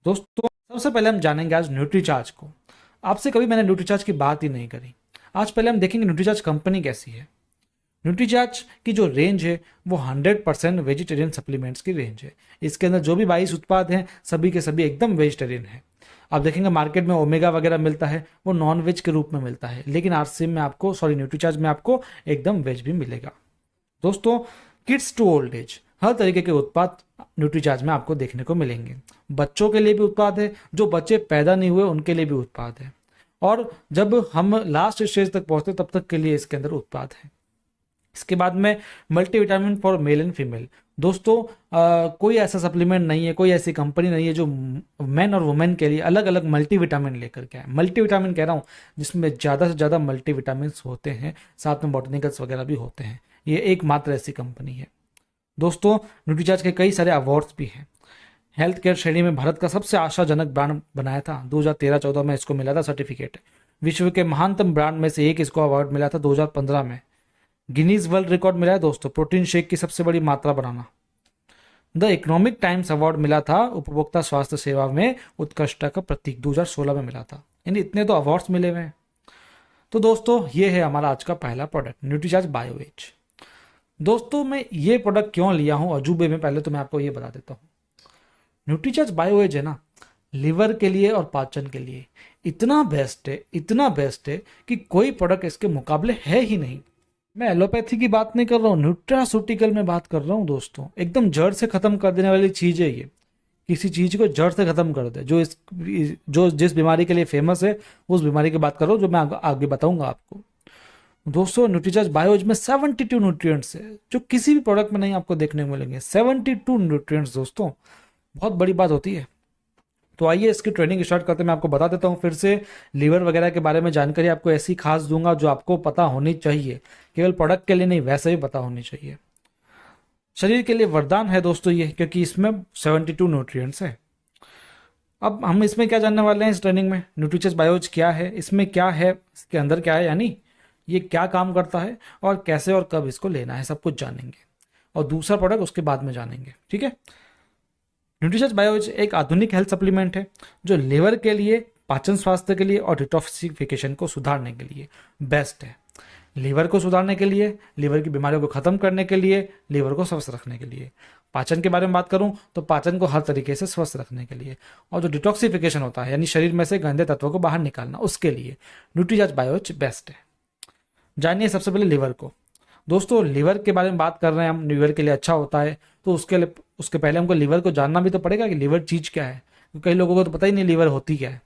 दोस्तों सबसे पहले हम जानेंगे आज न्यूट्रीचार्ज को। आपसे कभी मैंने न्यूट्रीचार्ज की बात ही नहीं करी। आज पहले हम देखेंगे न्यूट्रीचार्ज कंपनी कैसी है। न्यूट्रीचार्ज की जो रेंज है वो 100% वेजिटेरियन सप्लीमेंट्स की रेंज है। इसके अंदर जो भी 22 उत्पाद हैं सभी के सभी एकदम वेजिटेरियन है। आप देखेंगे मार्केट में ओमेगा वगैरह मिलता है, वो नॉन वेज के रूप में मिलता है, लेकिन आरसीएम में आपको न्यूट्रीचार्ज में आपको एकदम वेज भी मिलेगा। दोस्तों किड्स टू ओल्ड एज हर तरीके के उत्पाद न्यूट्रीचार्ज में आपको देखने को मिलेंगे। बच्चों के लिए भी उत्पाद है, जो बच्चे पैदा नहीं हुए उनके लिए भी उत्पाद है, और जब हम लास्ट स्टेज तक पहुंचते तब तक के लिए इसके अंदर उत्पाद है। इसके बाद में multivitamin for male and female. दोस्तों कोई ऐसा सप्लीमेंट नहीं है, कोई ऐसी कंपनी नहीं है जो मेन और वुमेन के लिए अलग अलग मल्टीविटामिन लेकर के आए। मल्टीविटामिन कह रहा हूँ जिसमें ज़्यादा से ज़्यादा मल्टीविटामिन होते हैं, साथ में बॉटनिकल्स वगैरह भी होते हैं। ये एकमात्र ऐसी कंपनी है। दोस्तों न्यूट्रीचार्ज के कई सारे अवार्ड्स भी हैं। हेल्थ केयर श्रेणी में भारत का सबसे आशाजनक ब्रांड बनाया था, 2013-14 में इसको मिला था सर्टिफिकेट। विश्व के महानतम ब्रांड में से एक इसको अवार्ड मिला था 2015 में। गिनीज वर्ल्ड रिकॉर्ड मिला है दोस्तों प्रोटीन शेक की सबसे बड़ी मात्रा बनाना। द इकोनॉमिक टाइम्स अवार्ड मिला था उपभोक्ता स्वास्थ्य सेवा में उत्कृष्टता का प्रतीक, 2016 में मिला था। यानी इतने तो अवार्ड्स मिले हुए हैं। तो दोस्तों ये है हमारा आज का पहला प्रोडक्ट न्यूट्रीचार्ज बायोएज। दोस्तों मैं ये प्रोडक्ट क्यों लिया हूं अजूबे में, पहले तो मैं आपको ये बता देता हूं। न्यूट्रीचार्ज बायोएज है ना, लिवर के लिए और पाचन के लिए इतना बेस्ट है, इतना बेस्ट है कि कोई प्रोडक्ट इसके मुकाबले है ही नहीं। मैं एलोपैथी की बात नहीं कर रहा हूँ, न्यूट्रास्यूटिकल में बात कर रहा हूँ दोस्तों। एकदम जड़ से खत्म कर देने वाली चीज है ये। किसी चीज को जड़ से खत्म कर दे, जो जिस बीमारी के लिए फेमस है उस बीमारी की बात कर रहा हूँ, जो मैं आगे बताऊंगा आपको। दोस्तों न्यूट्रीचार्ज बायोएज में 72 न्यूट्रिएंट्स है जो किसी भी प्रोडक्ट में नहीं आपको देखने को मिलेंगे। 72 न्यूट्रिएंट्स दोस्तों, बहुत बड़ी बात होती है। तो आइए इसकी ट्रेनिंग स्टार्ट करते हैं। मैं आपको बता देता हूँ फिर से, लीवर वगैरह के बारे में जानकारी आपको ऐसी खास दूंगा जो आपको पता होनी चाहिए, केवल प्रोडक्ट के लिए नहीं, वैसे भी पता होनी चाहिए। शरीर के लिए वरदान है दोस्तों ये, क्योंकि इसमें 72 न्यूट्रिएंट्स है। अब हम इसमें क्या जानने वाले हैं इस ट्रेनिंग में, न्यूट्रीचार्ज बायोएज क्या है, इसमें क्या है, इसके अंदर क्या है, यानी ये क्या काम करता है और कैसे और कब इसको लेना है, सब कुछ जानेंगे। और दूसरा प्रोडक्ट उसके बाद में जानेंगे, ठीक है। न्यूट्रीचार्ज बायोएज एक आधुनिक हेल्थ सप्लीमेंट है जो लिवर के लिए, पाचन स्वास्थ्य के लिए और डिटॉक्सिफिकेशन को सुधारने के लिए बेस्ट है। लीवर को सुधारने के लिए, लीवर की बीमारियों को खत्म करने के लिए, लीवर को स्वस्थ रखने के लिए। पाचन के बारे में बात करूं तो पाचन को हर तरीके से स्वस्थ रखने के लिए, और जो डिटॉक्सिफिकेशन होता है यानी शरीर में से गंदे तत्वों को बाहर निकालना, उसके लिए न्यूट्रीचार्ज बायोएज बेस्ट है। जानिए सबसे पहले लिवर को। दोस्तों लिवर के बारे में बात कर रहे हैं हम, लिवर के लिए अच्छा होता है, तो उसके पहले हमको लिवर को जानना भी तो पड़ेगा कि लिवर चीज क्या है। कई लोगों को तो पता ही नहीं लिवर होती क्या है,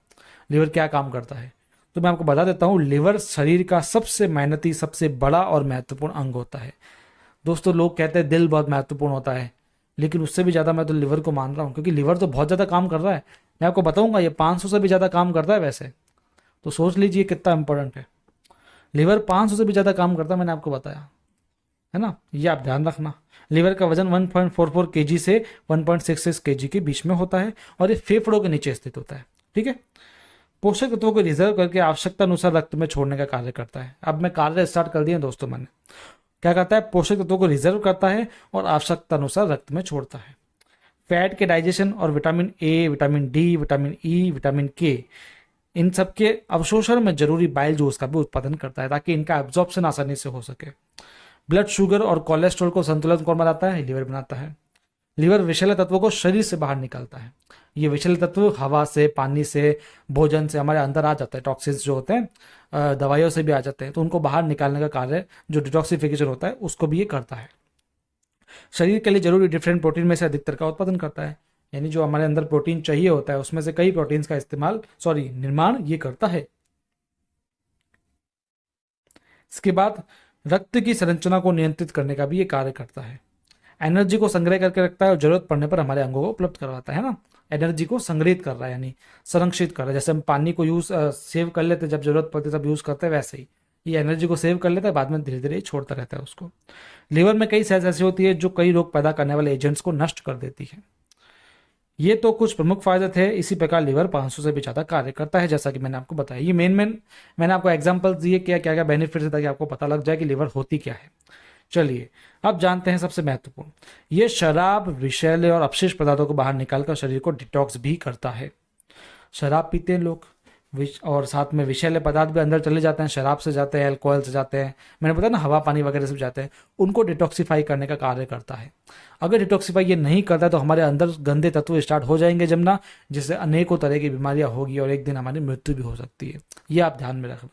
लिवर क्या काम करता है। तो मैं आपको बता देता हूँ, लिवर शरीर का सबसे मेहनती, सबसे बड़ा और महत्वपूर्ण अंग होता है। दोस्तों लोग कहते हैं दिल बहुत महत्वपूर्ण होता है, लेकिन उससे भी ज़्यादा मैं तो लिवर को मान रहा हूँ, क्योंकि लिवर तो बहुत ज़्यादा काम कर रहा है। मैं आपको बताऊंगा ये 500 से भी ज़्यादा काम करता है वैसे, तो सोच लीजिए कितना इंपॉर्टेंट है। लिवर 500 से भी ज़्यादा काम करता है, मैंने आपको बताया है ना, ये आप ध्यान रखना। लिवर का वजन 1.44 kg से 1.66 kg के बीच में होता है, और ये फेफड़ों के नीचे स्थित होता है, ठीक है। पोषक तत्वों को रिजर्व करके आवश्यकता अनुसार रक्त में छोड़ने का कार्य करता है। अब मैं कार्य स्टार्ट कर दिया दोस्तों मैंने। क्या करता है, पोषक तत्वों को रिजर्व करता है और आवश्यकता अनुसार रक्त में छोड़ता है। फैट के डाइजेशन और vitamin A, vitamin D, vitamin E, vitamin के, इन सब के अवशोषण में जरूरी बाइल जूस का भी उत्पादन करता है, ताकि इनका एब्जॉर्प्शन आसानी से हो सके। ब्लड शुगर और कोलेस्ट्रॉल को संतुलित कौन बनाता है, लिवर बनाता है। लिवर विषैले तत्वों को शरीर से बाहर निकालता है। ये विषैले तत्व हवा से, पानी से, भोजन से हमारे अंदर आ जाते हैं। टॉक्सिन्स जो होते हैं दवाइयों से भी आ जाते हैं, तो उनको बाहर निकालने का कार्य जो डिटॉक्सिफिकेशन होता है उसको भी ये करता है। शरीर के लिए जरूरी डिफरेंट प्रोटीन में से अधिकतर का उत्पादन करता है, यानी जो हमारे अंदर प्रोटीन चाहिए होता है उसमें से कई प्रोटीन्स का निर्माण ये करता है। इसके बाद रक्त की संरचना को नियंत्रित करने का भी ये कार्य करता है। एनर्जी को संग्रह करके रखता है और जरूरत पड़ने पर हमारे अंगों को उपलब्ध करवाता है ना। एनर्जी को संग्रहित कर रहा है यानी संरक्षित कर रहा है। जैसे हम पानी को सेव कर लेते हैं, जब जरूरत पड़ती है तब यूज करते हैं, वैसे ही ये एनर्जी को सेव कर लेता है, बाद में धीरे धीरे छोड़ता रहता है उसको। लिवर में कई सेल्स ऐसी होती है जो कई रोग पैदा करने वाले एजेंट्स को नष्ट कर देती है। ये तो कुछ प्रमुख फायदे थे। इसी प्रकार लिवर 500 से भी ज़्यादा कार्य करता है, जैसा कि मैंने आपको बताया। ये मैंने आपको एग्जांपल्स दिए क्या क्या क्या बेनिफिट्स है, ताकि आपको पता लग जाए कि लिवर होती क्या है। चलिए अब जानते हैं सबसे महत्वपूर्ण, ये शराब विषैले और अपशिष्ट पदार्थों को बाहर निकालकर शरीर को डिटॉक्स भी करता है। शराब पीते हैं लोग और साथ में विषैले पदार्थ भी अंदर चले जाते हैं, शराब से जाते हैं, अल्कोहल से जाते हैं, मैंने बताया ना हवा पानी वगैरह से जाते हैं, उनको डिटॉक्सिफाई करने का कार्य करता है। अगर डिटॉक्सिफाई ये नहीं करता है तो हमारे अंदर गंदे तत्व स्टार्ट हो जाएंगे जमना, जिससे अनेकों तरह की बीमारियां होगी और एक दिन हमारी मृत्यु भी हो सकती है। ये आप ध्यान में रखना।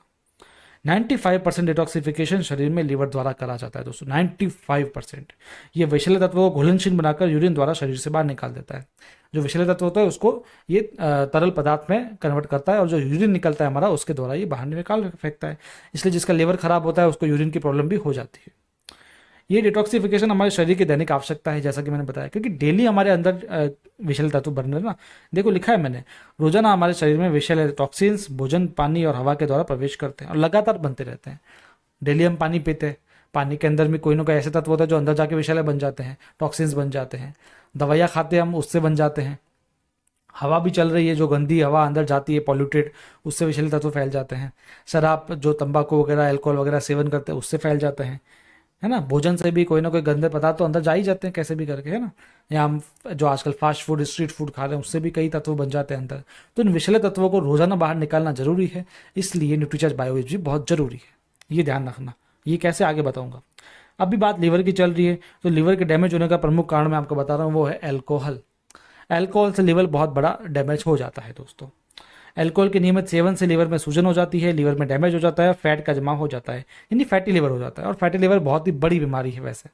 95% डिटॉक्सिफिकेशन शरीर में लीवर द्वारा करा जाता है दोस्तों, 95%। ये विषैले तत्वों को घुलनशील बनाकर यूरिन द्वारा शरीर से बाहर निकाल देता है। जो विषैले तत्व होता है उसको ये तरल पदार्थ में कन्वर्ट करता है और जो यूरिन निकलता है हमारा उसके द्वारा ये बाहर निकाल फेंकता है। इसलिए जिसका लीवर खराब होता है उसको यूरिन की प्रॉब्लम भी हो जाती है। ये डिटॉक्सिफिकेशन हमारे शरीर की दैनिक आवश्यकता है, जैसा कि मैंने बताया, क्योंकि डेली हमारे अंदर विषैले तत्व बन रहे हैं ना। देखो लिखा है मैंने, रोजाना हमारे शरीर में विषैले टॉक्सिन्स भोजन पानी और हवा के द्वारा प्रवेश करते हैं और लगातार बनते रहते हैं। डेली हम पानी पीते हैं, पानी के अंदर में कोई ना कोई ऐसे तत्व होता है जो अंदर जाके विषैले बन जाते हैं, टॉक्सिन्स बन जाते हैं। दवाइयाँ खाते हैं हम, उससे बन जाते हैं। हवा भी चल रही है, जो गंदी हवा अंदर जाती है पॉल्यूटेड, उससे विषैले तत्व फैल जाते हैं। शराब जो तंबाकू वगैरह अल्कोहल वगैरह सेवन करते हैं उससे फैल जाते हैं, है ना। भोजन से भी कोई ना कोई गंदे पदार्थ तो अंदर जा ही जाते हैं कैसे भी करके, है ना। या हम जो आजकल फास्ट फूड स्ट्रीट फूड खा रहे हैं उससे भी कई तत्व बन जाते हैं अंदर। तो इन विषैले तत्वों को रोजाना बाहर निकालना जरूरी है, इसलिए न्यूट्रीचार्ज बायोएज भी बहुत जरूरी है। ये ध्यान रखना। ये कैसे आगे बताऊंगा। अभी बात लीवर की चल रही है, तो लीवर के डैमेज होने का प्रमुख कारण मैं आपको बता रहा हूँ, वो है अल्कोहल। अल्कोहल से लीवर बहुत बड़ा डैमेज हो जाता है दोस्तों। अल्कोहल के नियमित सेवन से लीवर में सूजन हो जाती है, लीवर में डैमेज हो जाता है, फैट का जमाव हो जाता है, यानी फैटी लीवर हो जाता है। और फैटी लीवर बहुत ही बड़ी बीमारी है वैसे।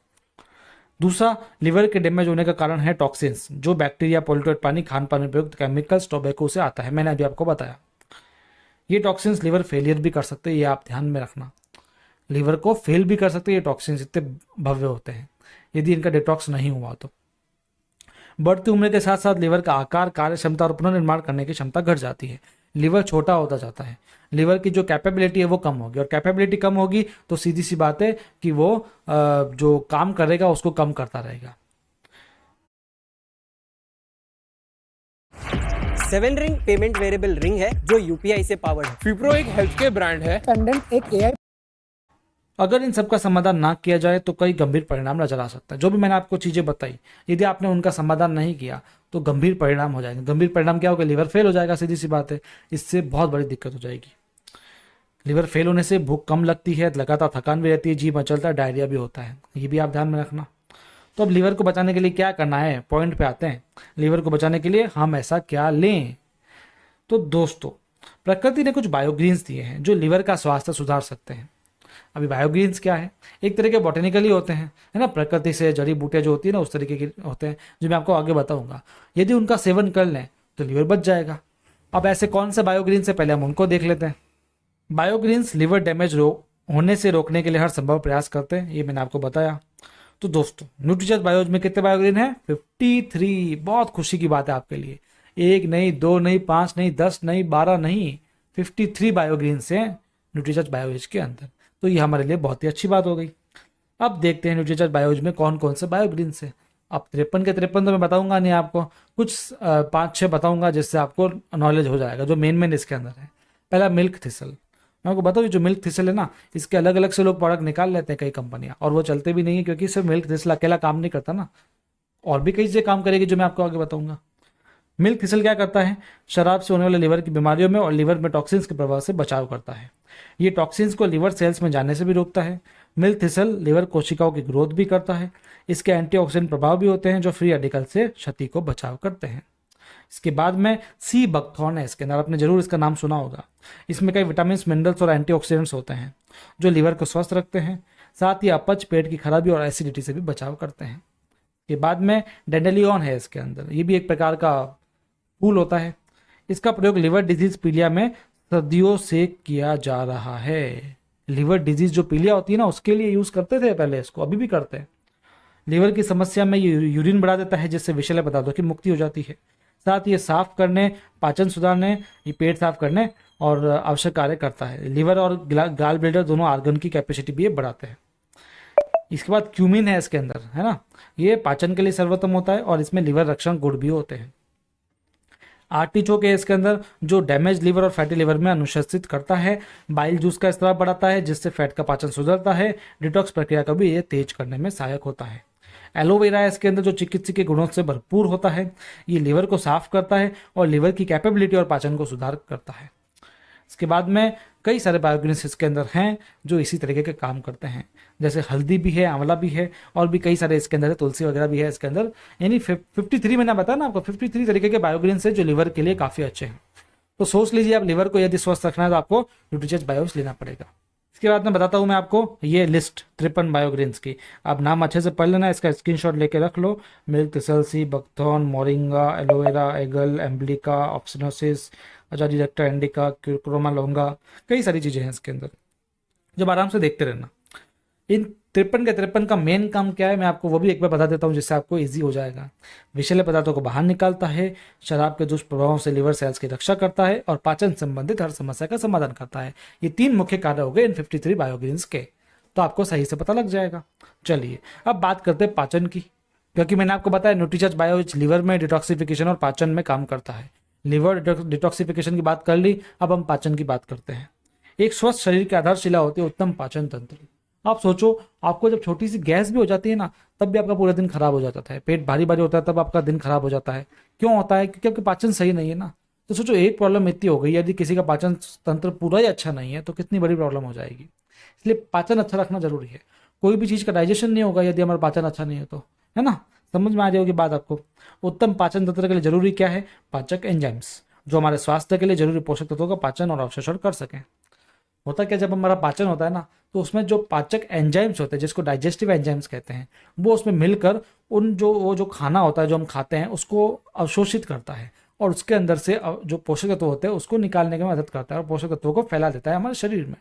दूसरा लीवर के डैमेज होने का कारण है टॉक्सिन्स, जो बैक्टीरिया, पॉल्यूटेड पानी, खान पान में प्रयुक्त केमिकल्स, टोबैको से आता है। मैंने अभी आपको बताया। ये टॉक्सिन्स लीवर फेलियर भी कर सकते हैं, ये आप ध्यान में रखना। लीवर को फेल भी कर सकते हैं ये टॉक्सिन्स, इतने भव्य होते हैं, यदि इनका डिटॉक्स नहीं हुआ तो। बढ़ती उम्र के साथ साथ लीवर का आकार, कार्य क्षमता और पुनर्निर्माण करने की क्षमता घट जाती है। लीवर छोटा होता जाता है, लीवर की जो कैपेबिलिटी है वो कम होगी, और कैपेबिलिटी कम होगी तो सीधी सी बात है कि वो जो काम करेगा उसको कम करता रहेगा। 7 रिंग पेमेंट वेरिएबल रिंग है जो यूपीआई से पावर्ड है। फिप्रो एक हेल्थ केयर ब्रांड है। पेंडेंट एक एआई। अगर इन सब का समाधान ना किया जाए तो कई गंभीर परिणाम नजर आ सकता है। जो भी मैंने आपको चीजें बताई, यदि आपने उनका समाधान नहीं किया तो गंभीर परिणाम हो जाएंगे। गंभीर परिणाम क्या होगा? लीवर फेल हो जाएगा, सीधी सी बात है। इससे बहुत बड़ी दिक्कत हो जाएगी। लीवर फेल होने से भूख कम लगती है, लगातार थकान भी रहती है, जी मचलता है, डायरिया भी होता है। ये भी आप ध्यान में रखना। तो अब लीवर को बचाने के लिए क्या करना है, पॉइंट पे आते हैं। लीवर को बचाने के लिए हम ऐसा क्या लें? तो दोस्तों, प्रकृति ने कुछ बायोग्रीन्स दिए हैं जो लीवर का स्वास्थ्य सुधार सकते हैं। अभी बायोग्रीन्स क्या है? एक तरह के बॉटेनिकली होते हैं, है ना। प्रकृति से जड़ी बूटियां जो होती है ना, उस तरीके के होते हैं, जो मैं आपको आगे बताऊंगा। यदि उनका सेवन कर लें तो लीवर बच जाएगा। अब ऐसे कौन से बायोग्रीन्स है, पहले हम उनको देख लेते हैं। बायोग्रीन्स लीवर डैमेज होने से रोकने के लिए हर संभव प्रयास करते हैं, ये मैंने आपको बताया। तो दोस्तों, न्यूट्रीचार्ज बायोज में कितने बायोग्रीन है? 53। बहुत खुशी की बात है आपके लिए। 1 नहीं, 2 नहीं, 5 नहीं, 10 नहीं, 12 नहीं, 53 बायोग्रीन्स हैं न्यूट्रीचार्ज बायोज के अंदर। तो ये हमारे लिए बहुत ही अच्छी बात हो गई। अब देखते हैं न्यूट्रीचार्ज बायोज में कौन कौन से बायोग्रीन्स है। अब 53 के 53 तो मैं बताऊंगा नहीं आपको, कुछ 5-6 बताऊंगा जिससे आपको नॉलेज हो जाएगा जो मेन इसके अंदर है। पहला मिल्क थिसल। मैं आपको बताऊँ, जो मिल्क थिसल है ना, इसके अलग अलग से लोग प्रोडक्ट निकाल लेते हैं कई कंपनियां, और वो चलते भी नहीं है, क्योंकि सिर्फ मिल्क थिसल अकेला काम नहीं करता ना, और भी कई चीजें काम करेगी जो मैं आपको आगे बताऊंगा। मिल्क थिसल क्या करता है? शराब से होने वाले लीवर की बीमारियों में और लीवर में टॉक्सिन्स के प्रभाव से बचाव करता है। ये टॉक्सिन्स को लीवर सेल्स में जाने से भी रोकता है। मिल्क थिसल लीवर कोशिकाओं की ग्रोथ भी करता है। इसके एंटीऑक्सीडेंट प्रभाव भी होते हैं जो फ्री रेडिकल से क्षति को बचाव करते हैं। इसके बाद में सी बकथॉर्न है, इसके अंदर आपने जरूर इसका नाम सुना होगा। इसमें कई विटामिन, मिनरल्स और एंटीऑक्सीडेंट्स होते हैं जो लीवर को स्वस्थ रखते हैं। साथ ही अपच, पेट की खराबी और एसिडिटी से भी बचाव करते हैं। के बाद में डेंडेलियन है इसके अंदर, ये भी एक प्रकार का फूल होता है। इसका प्रयोग लिवर डिजीज पीलिया में सदियों से किया जा रहा है। लिवर डिजीज जो पीलिया होती है ना, उसके लिए यूज करते थे पहले, इसको अभी भी करते हैं। लिवर की समस्या में ये यूरिन बढ़ा देता है, जिससे विषैले पदार्थों की मुक्ति हो जाती है। साथ ये साफ करने, पाचन सुधारने, ये पेट साफ करने और आवश्यक कार्य करता है। लिवर और गाल ब्लेडर दोनों आर्गन की कैपेसिटी भी ये बढ़ाते हैं। इसके बाद क्यूमिन है इसके अंदर, है ना। ये पाचन के लिए सर्वोत्तम होता है और इसमें लिवर रक्षण गुण भी होते हैं। आर्टिचोक है इसके अंदर, जो डैमेज लिवर और फैटी लिवर में अनुशासित करता है। बाइल जूस का स्राव बढ़ाता है जिससे फैट का पाचन सुधरता है। डिटॉक्स प्रक्रिया को भी ये तेज करने में सहायक होता है। एलोवेरा है इसके अंदर, जो चिकित्सीय गुणों से भरपूर होता है। ये लिवर को साफ करता है और लिवर की कैपेबिलिटी और पाचन को सुधार करता है। इसके बाद में कई सारे बायोग्रीन्स इसके अंदर हैं जो इसी तरीके के काम करते हैं, जैसे हल्दी भी है, आंवला भी है और भी कई सारे इसके अंदर है, तुलसी वगैरह भी है इसके अंदर। यानी 53 मैंने बताया ना आपको, 53 तरीके के बायोग्रीन्स है जो लिवर के लिए काफ़ी अच्छे हैं। तो सोच लीजिए, आप लिवर को यदि स्वस्थ रखना है तो आपको न्यूट्रीचेंज बायोस लेना पड़ेगा। इसके बाद मैं बताता हूँ मैं आपको ये लिस्ट 53 बायोग्रीन्स की। आप नाम अच्छे से पढ़ लेना, इसका स्क्रीनशॉट लेके रख लो। Milk thistle, buckthorn, moringa, aloe vera, aegle, emblica, ऑप्सिनोसिस, अजाडिरेक्टा इंडिका, क्रोमा लौंगा, कई सारी चीज़ें हैं इसके अंदर, जब आराम से देखते रहना। इन 53 के 53 का मेन काम क्या है मैं आपको वो भी एक बार बता देता हूँ, जिससे आपको इजी हो जाएगा। विषैले पदार्थों को बाहर निकालता है, शराब के दुष्प्रभावों से लिवर सेल्स की रक्षा करता है और पाचन संबंधित हर समस्या का समाधान करता है। ये 3 मुख्य कार्य हो गए इन 53 बायोग्रीन्स के, तो आपको सही से पता लग जाएगा। चलिए अब बात करते हैं पाचन की, क्योंकि मैंने आपको बताया न्यूट्रीचार्ज बायोच लिवर में डिटॉक्सिफिकेशन और पाचन में काम करता है। लिवर डिटॉक्सिफिकेशन की बात कर ली, अब हम पाचन की बात करते हैं। एक स्वस्थ शरीर की आधारशिला होती है उत्तम पाचन तंत्र। आप सोचो, आपको जब छोटी सी गैस भी हो जाती है ना, तब भी आपका पूरा दिन खराब हो जाता है। पेट भारी भारी होता है तब आपका दिन खराब हो जाता है। क्यों होता है? क्योंकि आपका पाचन सही नहीं है ना। तो सोचो, एक प्रॉब्लम इतनी हो गई, यदि किसी का पाचन तंत्र पूरा ही अच्छा नहीं है तो कितनी बड़ी प्रॉब्लम हो जाएगी। इसलिए पाचन अच्छा रखना जरूरी है। कोई भी चीज़ का डाइजेशन नहीं होगा यदि हमारा पाचन अच्छा नहीं है तो, है ना। समझ में आ जाएगी बात आपको। उत्तम पाचन तंत्र के लिए जरूरी क्या है? पाचक एंजाइम्स, जो हमारे स्वास्थ्य के लिए जरूरी पोषक तत्वों का पाचन और अवशोषण कर सकें। होता क्या, जब हमारा पाचन होता है ना, तो उसमें जो पाचक एंजाइम्स होते हैं, जिसको डाइजेस्टिव एंजाइम्स कहते हैं, वो उसमें मिलकर वो जो खाना होता है जो हम खाते हैं उसको अवशोषित करता है और उसके अंदर से जो पोषक तत्व होते हैं उसको निकालने में मदद करता है और पोषक तत्वों को फैला देता है हमारे शरीर में।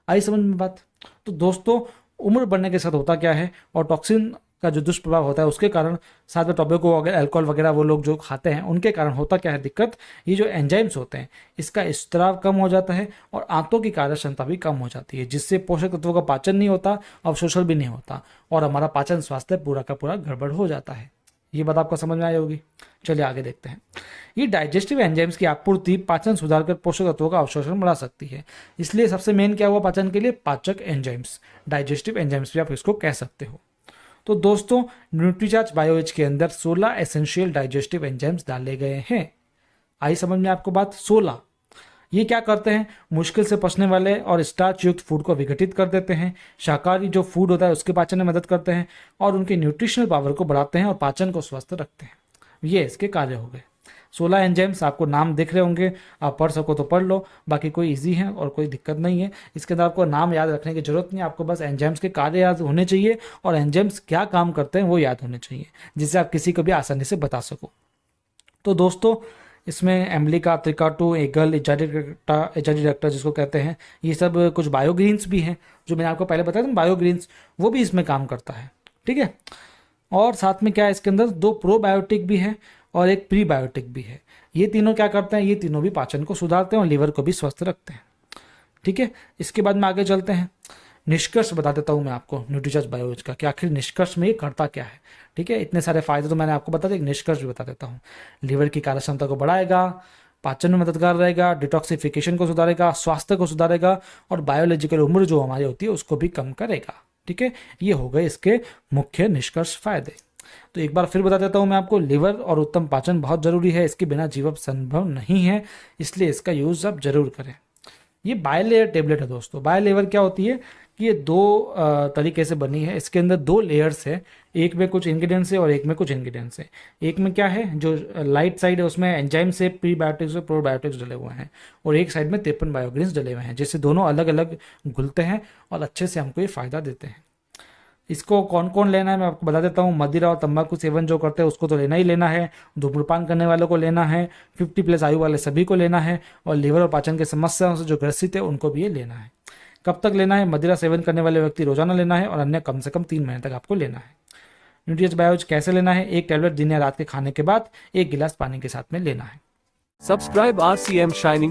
आई समझ में बात? तो दोस्तों, उम्र बढ़ने के साथ होता क्या है, और टॉक्सिन का जो दुष्प्रभाव होता है उसके कारण, साथ में टोबैको वगैरह, अल्कोहल वगैरह वो लोग जो खाते हैं उनके कारण होता क्या है दिक्कत, ये जो एंजाइम्स होते हैं इसका स्त्राव कम हो जाता है और आंतों की कार्य क्षमता भी कम हो जाती है, जिससे पोषक तत्वों का पाचन नहीं होता, अवशोषण भी नहीं होता और हमारा पाचन स्वास्थ्य पूरा का पूरा गड़बड़ हो जाता है। ये बात आपको समझ में आई होगी। चलिए आगे देखते हैं। ये डाइजेस्टिव एंजाइम्स की आपूर्ति पाचन सुधार कर पोषक तत्वों का अवशोषण बढ़ा सकती है। इसलिए सबसे मेन क्या हुआ पाचन के लिए? पाचक एंजाइम्स, डाइजेस्टिव एंजाइम्स भी आप इसको कह सकते हो। तो दोस्तों, न्यूट्रीचार्ज बायोएज के अंदर 16 एसेंशियल डाइजेस्टिव एंजाइम्स डाले गए हैं। आई समझ में आपको बात? 16। ये क्या करते हैं? मुश्किल से पचने वाले और स्टार्च युक्त फूड को विघटित कर देते हैं, शाकाहारी जो फूड होता है उसके पाचन में मदद करते हैं और उनके न्यूट्रिशनल पावर को बढ़ाते हैं और पाचन को स्वस्थ रखते हैं। ये इसके कार्य हो गए। 16 एंजाइम्स, आपको नाम दिख रहे होंगे, आप पढ़ सको तो पढ़ लो, बाकी कोई इजी है और कोई दिक्कत नहीं है। इसके अंदर आपको नाम याद रखने की जरूरत नहीं है, आपको बस एंजाइम्स के कार्य याद होने चाहिए और एंजाइम्स क्या काम करते हैं वो याद होने चाहिए, जिससे आप किसी को भी आसानी से बता सको। तो दोस्तों, इसमें एम्बलिका, त्रिकाटू, एगल, एजाडिरेक्टा जिसको कहते हैं, ये सब कुछ बायोग्रीन्स भी हैं जो मैंने आपको पहले बताया था, बायोग्रीन्स, वो भी इसमें काम करता है। ठीक है। और साथ में क्या है, इसके अंदर 2 प्रोबायोटिक भी है और एक प्रीबायोटिक भी है। ये तीनों क्या करते हैं? ये तीनों भी पाचन को सुधारते हैं और लीवर को भी स्वस्थ रखते हैं। ठीक है। इसके बाद में आगे चलते हैं। निष्कर्ष बता देता हूँ मैं आपको न्यूट्रीचार्ज बायोएज का कि आखिर निष्कर्ष में ये करता क्या है। ठीक है। इतने सारे फायदे तो मैंने आपको बता दिए, एक निष्कर्ष भी बता देता हूँ। लीवर की कार्य क्षमता को बढ़ाएगा, पाचन में मददगार रहेगा, डिटॉक्सिफिकेशन को सुधारेगा, स्वास्थ्य को सुधारेगा और बायोलॉजिकल उम्र जो हमारी होती है उसको भी कम करेगा। ठीक है। ये हो गए इसके मुख्य निष्कर्ष फायदे। तो एक बार फिर बता देता हूं मैं आपको, लिवर और उत्तम पाचन बहुत जरूरी है, इसके बिना जीवन संभव नहीं है, इसलिए इसका यूज आप जरूर करें। ये बायलेयर टेबलेट है दोस्तों। बायलेयर क्या होती है कि ये 2 तरीके से बनी है। इसके अंदर 2 लेयर्स है, एक में कुछ इंग्रेडिएंट्स है और एक में कुछ इंग्रेडिएंट्स है। एक में क्या है, जो लाइट साइड है उसमें एंजाइम से प्रीबायोटिक्स और प्रोबायोटिक्स डले हुए हैं और एक साइड में 53 बायोग्रीन्स डले हुए हैं, जिससे दोनों अलग अलग घुलते हैं और अच्छे से हमको ये फायदा देते हैं। इसको कौन कौन लेना है मैं आपको बता देता हूँ। मदिरा और तंबाकू सेवन जो करते हैं उसको तो लेना ही लेना है, धूम्रपान करने वालों को लेना है, 50+ आयु वाले सभी को लेना है और लिवर और पाचन की समस्याओं से जो ग्रसित है उनको भी ये लेना है। कब तक लेना है? मदिरा सेवन करने वाले व्यक्ति रोजाना लेना है और अन्य कम से कम 3 महीने तक आपको लेना है। न्यूट्रीचार्ज बायोएज कैसे लेना है? 1 टैबलेट दिन या रात के खाने के बाद 1 गिलास पानी के साथ में लेना है। Subscribe RCM Shining